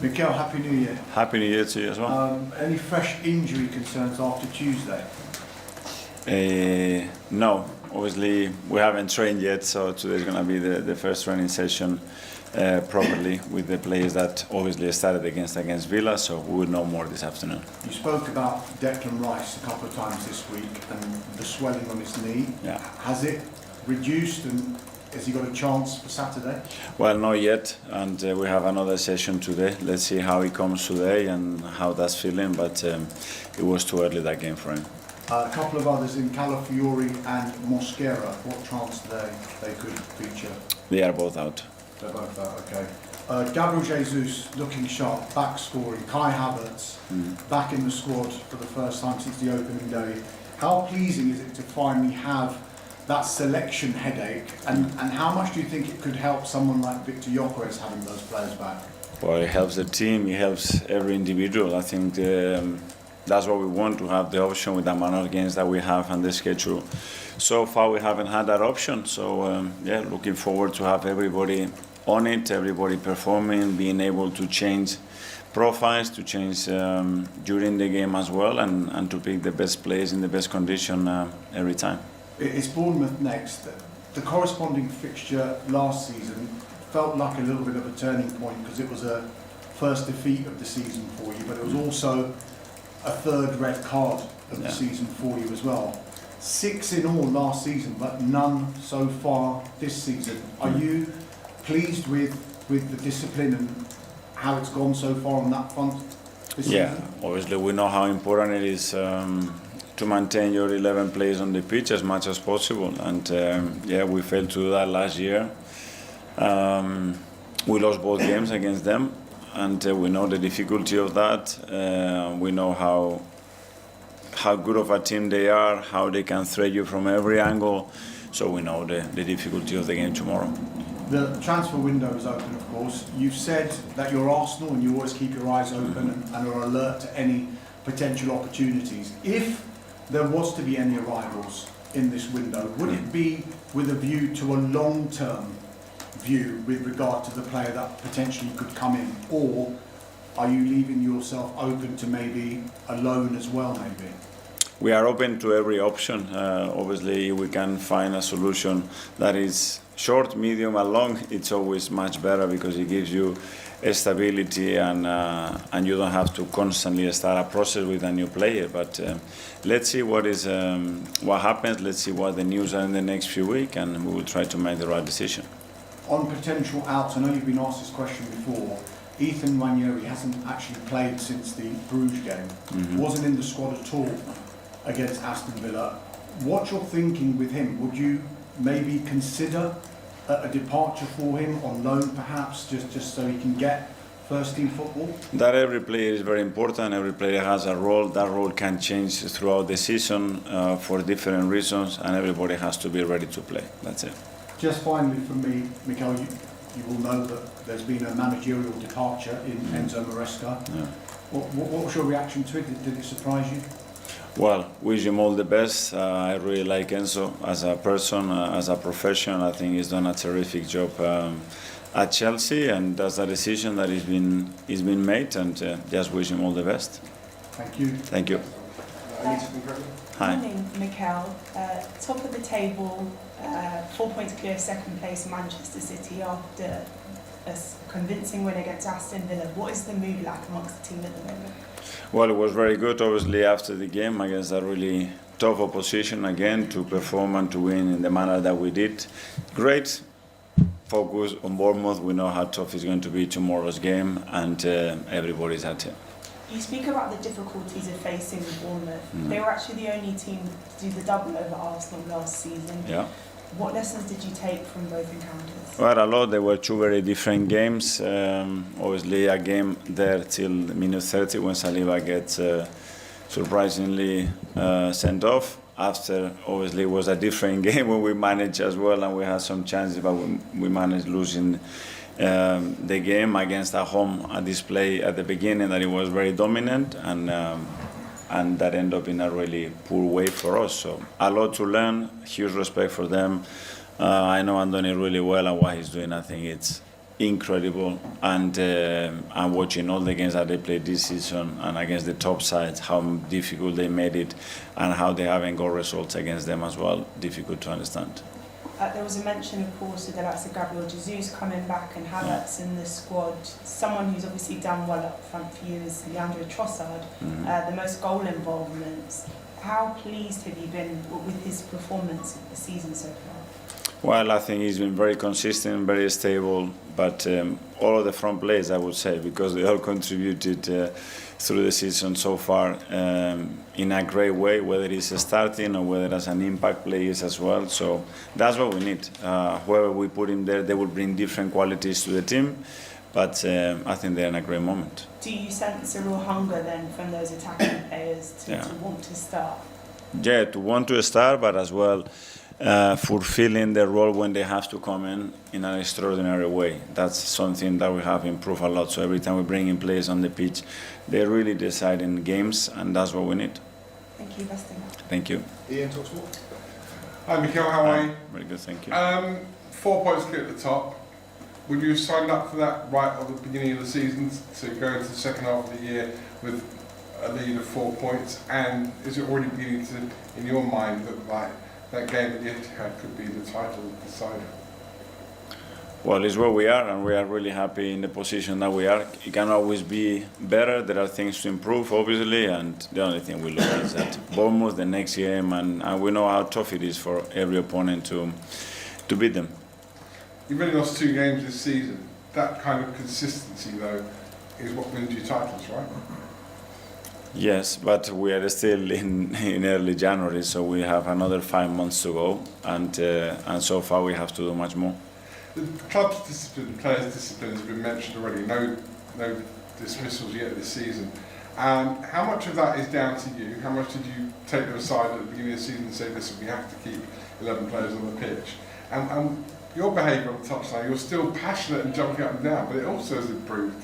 Mikel, Happy New Year. Happy New Year to you as well. Any fresh injury concerns after Tuesday? No, obviously we haven't trained yet, so today's going to be the first training session properly with the players that obviously started against Villa, so we will know more this afternoon. You spoke about Declan Rice a couple of times this week and the swelling on his knee. Yeah. Has it reduced and has he got a chance for Saturday? Well, not yet, and we have another session today. Let's see how he comes today and how that's feeling, but it was too early that game for him. A couple of others in Calafiori and Mosquera. What chance they could feature? They are both out. They're both out, okay. Gabriel Jesus looking sharp, back scoring. Kai Havertz back in the squad for the first time since the opening day. How pleasing is it to finally have that selection headache, and how much do you think it could help someone like Victor Gyökeres having those players back? Well, it helps the team, it helps every individual. I think that's what we want, to have the option with the amount of games that we have on the schedule. So far we haven't had that option, so yeah, looking forward to have everybody on it, everybody performing, being able to change profiles, to change during the game as well, and to pick the best players in the best condition every time. It's Bournemouth next. The corresponding fixture last season felt like a little bit of a turning point because it was a first defeat of the season for you, but it was also a third red card of the season for you as well. 6 in all last season, but none so far this season. Are you pleased with the discipline and how it's gone so far on that front this season? Obviously we know how important it is to maintain your 11 players on the pitch as much as possible, and we failed to do that last year. We lost both games against them, and we know the difficulty of that. We know how good of a team they are, how they can threat you from every angle, so we know the difficulty of the game tomorrow. The transfer window is open, of course. You've said that you're Arsenal and you always keep your eyes open and are alert to any potential opportunities. If there was to be any arrivals in this window, would it be with a view to a long-term view with regard to the player that potentially could come in, or are you leaving yourself open to maybe a loan as well, maybe? We are open to every option. Obviously, we can find a solution that is short, medium, and long. It's always much better because it gives you stability, and you don't have to constantly start a process with a new player. But let's see what happens. Let's see what the news are in the next few weeks, and we will try to make the right decision. On potential outs, I know you've been asked this question before. Ethan Nwaneri hasn't actually played since the Bruges game. Wasn't in the squad at all against Aston Villa. What's your thinking with him? Would you maybe consider a departure for him on loan, perhaps, just so he can get first-team football? That every player is very important. Every player has a role. That role can change throughout the season for different reasons, and everybody has to be ready to play. That's it. Just finally from me, Mikel, you will know that there's been a managerial departure in Enzo Maresca. Yeah. What was your reaction to it? Did it surprise you? Well, wish him all the best. I really like Enzo as a person, as a professional. I think he's done a terrific job at Chelsea, and that's a decision that he's been made, and just wish him all the best. Thank you. Thank you. Hi. Morning, Mikel. Top of the table, 4 points clear, second place, Manchester City after a convincing win against Aston Villa. What is the mood like amongst the team at the moment? Well, it was very good, obviously, after the game against a really tough opposition again, to perform and to win in the manner that we did. Great. Focus on Bournemouth. We know how tough it's going to be tomorrow's game, and everybody's at it. You speak about the difficulties of facing Bournemouth. They were actually the only team to do the double over Arsenal last season. Yeah. What lessons did you take from both encounters? Well, a lot. They were two very different games. Obviously, a game there till minute 30 when Saliba gets surprisingly sent off. After, obviously, it was a different game when we managed as well, and we had some chances, but we managed losing the game against a home display at the beginning that it was very dominant, and that ended up in a really poor way for us. So a lot to learn, huge respect for them. I know Andoni really well, and what he's doing, I think incredible, and I'm watching all the games that they played this season and against the top sides, how difficult they made it, and how they haven't got results against them as well. Difficult to understand. There was a mention, of course, of the likes of Gabriel Jesus coming back and Havertz in the squad. Someone who's obviously done well up front for you is Leandro Trossard, the most goal involvements. How pleased have you been with his performance of the season so far? Well, I think he's been very consistent, very stable, but all of the front players, I would say, because they all contributed through the season so far in a great way, whether it's starting or whether as an impact players as well. So that's what we need. Whoever we put in there, they will bring different qualities to the team, but I think they're in a great moment. Do you sense a real hunger then from those attacking players to want to start? Yeah, to want to start, but as well fulfilling their role when they have to come in an extraordinary way. That's something that we have improved a lot. So every time we bring in players on the pitch, they really decide in games, and that's what we need. Thank you, best of luck. Thank you. Ian, talk to what? Hi Mikel, how are you? Very good, thank you. 4 points clear at the top. Would you have signed up for that right at the beginning of the season to go into the second half of the year with a lead of 4 points? And is it already beginning to, in your mind, look like that game at the Etihad could be the title decider? Well, it's where we are, and we are really happy in the position that we are. It can always be better. There are things to improve, obviously, and the only thing we look at is at Bournemouth the next game, and we know how tough it is for every opponent to beat them. You've only lost 2 games this season. That kind of consistency, though, is what wins you titles, right? Yes, but we are still in early January, so we have another 5 months to go, and so far we have to do much more. The club's discipline, players' discipline has been mentioned already. No dismissals yet this season. How much of that is down to you? How much did you take them aside at the beginning of the season and say, listen, we have to keep 11 players on the pitch? And your behaviour on the touchline, you're still passionate and jumping up and down, but it also has improved.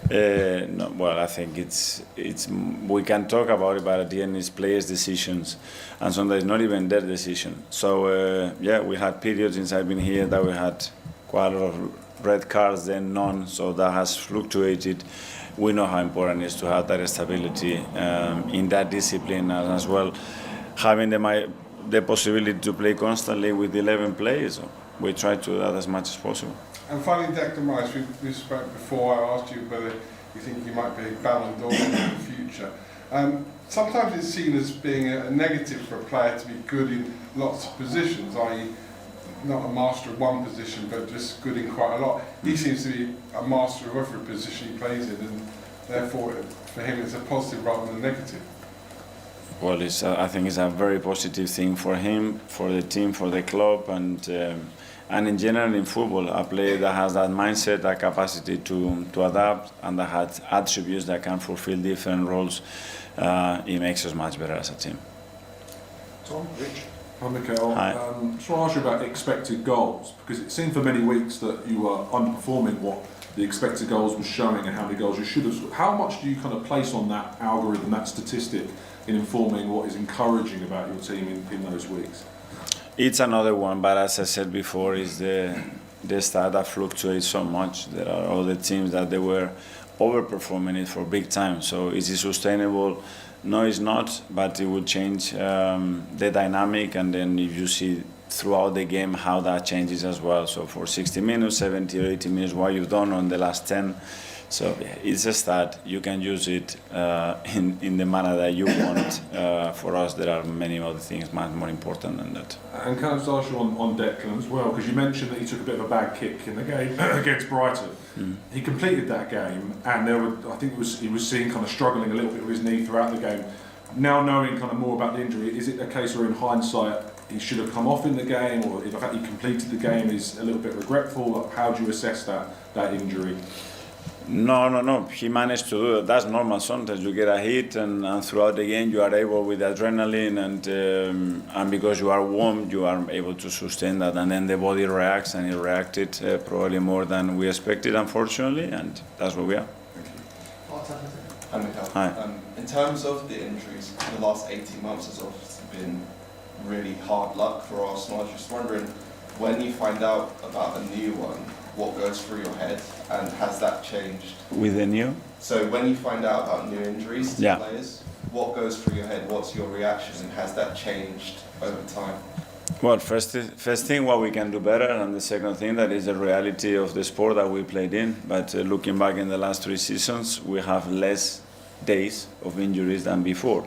No, well, I think it's we can talk about it, but at the end it's players' decisions, and sometimes not even their decision. So yeah, we had periods since I've been here that we had quite a lot of red cards, then none. So that has fluctuated. We know how important it is to have that stability in that discipline, and as well having the possibility to play constantly with 11 players. So we try to do that as much as possible. And finally, Declan Rice, we spoke before. I asked you whether you think you might be a Ballon d'Or in the future. Sometimes it's seen as being a negative for a player to be good in lots of positions, i.e. not a master of one position, but just good in quite a lot. He seems to be a master of every position he plays in, and therefore for him it's a positive rather than a negative. Well, I think it's a very positive thing for him, for the team, for the club, and in general in football, a player that has that mindset, that capacity to adapt, and that has attributes that can fulfill different roles, it makes us much better as a team. Tom, Rich. Hi Mikel. Hi. Just want to ask you about expected goals, because it seemed for many weeks that you were underperforming what the expected goals was showing and how many goals you should have. How much do you kind of place on that algorithm, that statistic, in informing what is encouraging about your team in those weeks? It's another one, but as I said before, is the stat that fluctuates so much. There are other teams that they were overperforming it for big time. So is it sustainable? No, it's not, but it will change the dynamic, and then if you see throughout the game how that changes as well. So for 60 minutes, 70 or 80 minutes, what you've done on the last 10. So yeah, it's a stat. You can use it in the manner that you want. For us, there are many other things much more important than that. And can I just ask you on Declan as well, because you mentioned that he took a bit of a bad kick in the game against Brighton. He completed that game, and I think he was seen kind of struggling a little bit with his knee throughout the game. Now knowing kind of more about the injury, is it a case where in hindsight he should have come off in the game, or the fact he completed the game is a little bit regretful? How do you assess that injury? No. He managed to do it. That's normal. Sometimes you get a hit, and throughout the game you are able, with adrenaline and because you are warm, you are able to sustain that, and then the body reacts, and it reacted probably more than we expected, unfortunately, and that's where we are. Hi Mikel. Hi. In terms of the injuries, the last 18 months has obviously been really hard luck for Arsenal. I was just wondering, When you find out about a new one, what goes through your head, and has that changed? With the new, So when you find out about new injuries to Yeah. players, what goes through your head? What's your reaction, and has that changed over time? well, first thing, what we can do better, and the second thing, that is the reality of the sport that we played in. But looking back in the last 3 seasons, we have less days of injuries than before.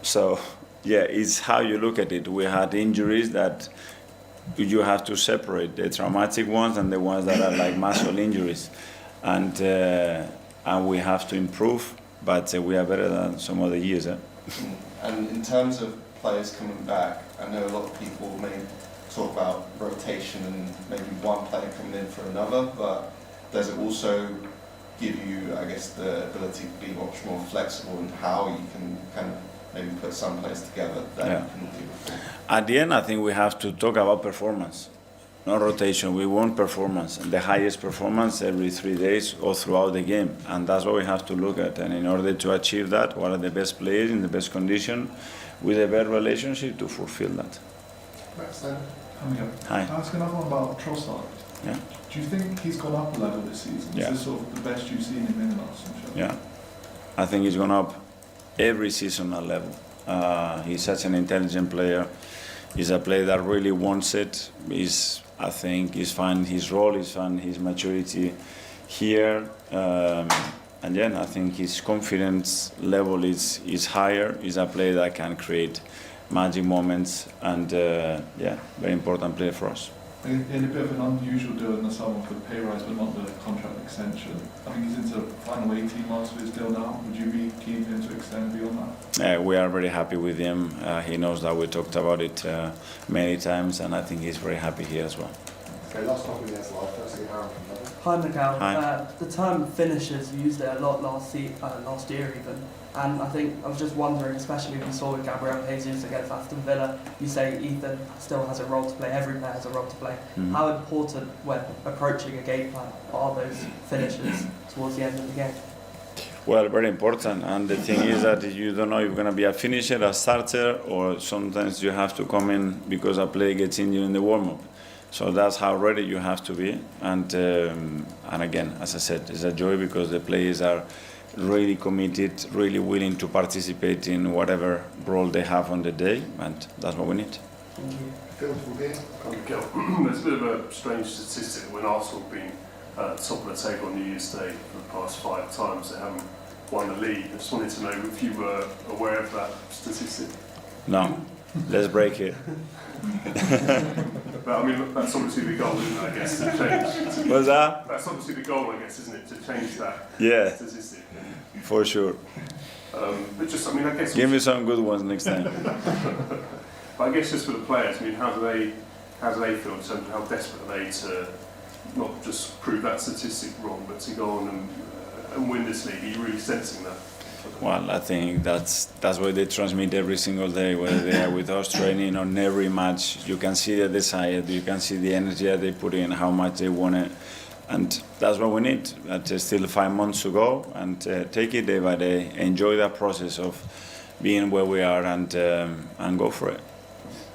So, yeah, it's how you look at it. We had injuries that you have to separate the traumatic ones and the ones that are like muscle injuries, and we have to improve. But we are better than some other years. And in terms of players coming back, I know a lot of people may talk about rotation and maybe one player coming in for another, but does it also give you, I guess, the ability to be much more flexible in how you can kind of maybe put some players together that Yeah. you couldn't do before? At the end, I think we have to talk about performance, not rotation. We want performance, and the highest performance every 3 days or throughout the game, and that's what we have to look at. And in order to achieve that, what are the best players in the best condition, with a better relationship to fulfill that. Hi. I was going to ask about Trossard. Yeah. Do you think he's gone up a level this season? Yeah. Is this sort of the best you've seen him in the last show? Yeah, I think he's gone up every season a level. He's such an intelligent player. He's a player that really wants it. I think he's found his role, he's found his maturity here. And then I think his confidence level is higher. He's a player that can create magic moments, and very important player for us. In a bit of an unusual deal in the summer for the pay rise, but not the contract extension. I think he's into the final 18 months of his deal now. Would you be keen for him to extend beyond that? We are very happy with him. He knows that we talked about it many times, and I think he's very happy here as well. Okay, last topic is live. Firstly, Aaron from London. Hi Mikel. Hi. The term finishers, you used it a lot last year even, and I think I was just wondering, especially if you saw with Gabriel Jesus against Aston Villa, you say Ethan still has a role to play, every player has a role to play. Mhm. How important when approaching a game plan are those finishers towards the end of the game? Well, very important. And the thing is that you don't know if you're going to be a finisher, a starter, or sometimes you have to come in because a player gets injured in the warm-up. So that's how ready you have to be. And again, as I said, it's a joy because the players are really committed, really willing to participate in whatever role they have on the day, and that's what we need. Thank you. Phil from Beer. There's a bit of a strange statistic when Arsenal have been top of the table on New Year's Day for the past 5 times. They haven't won the league. I just wanted to know if you were aware of that statistic. No, let's break it. But I mean, that's obviously the goal, isn't it, I guess, to change. What's that? That's obviously the goal, I guess, isn't it, to change that Yeah, statistic. for sure. But just, I mean, I guess... Give me some good ones next time. But I guess just for the players, I mean, how do they feel in terms of how desperate are they to not just prove that statistic wrong, but to go on and win this league? Are you really sensing that? Well, I think that's what they transmit every single day, whether they are with us training on every match. You can see the desire, you can see the energy that they put in, how much they want it, and that's what we need. There's still 5 months to go, and take it day by day. Enjoy that process of being where we are, and go for it.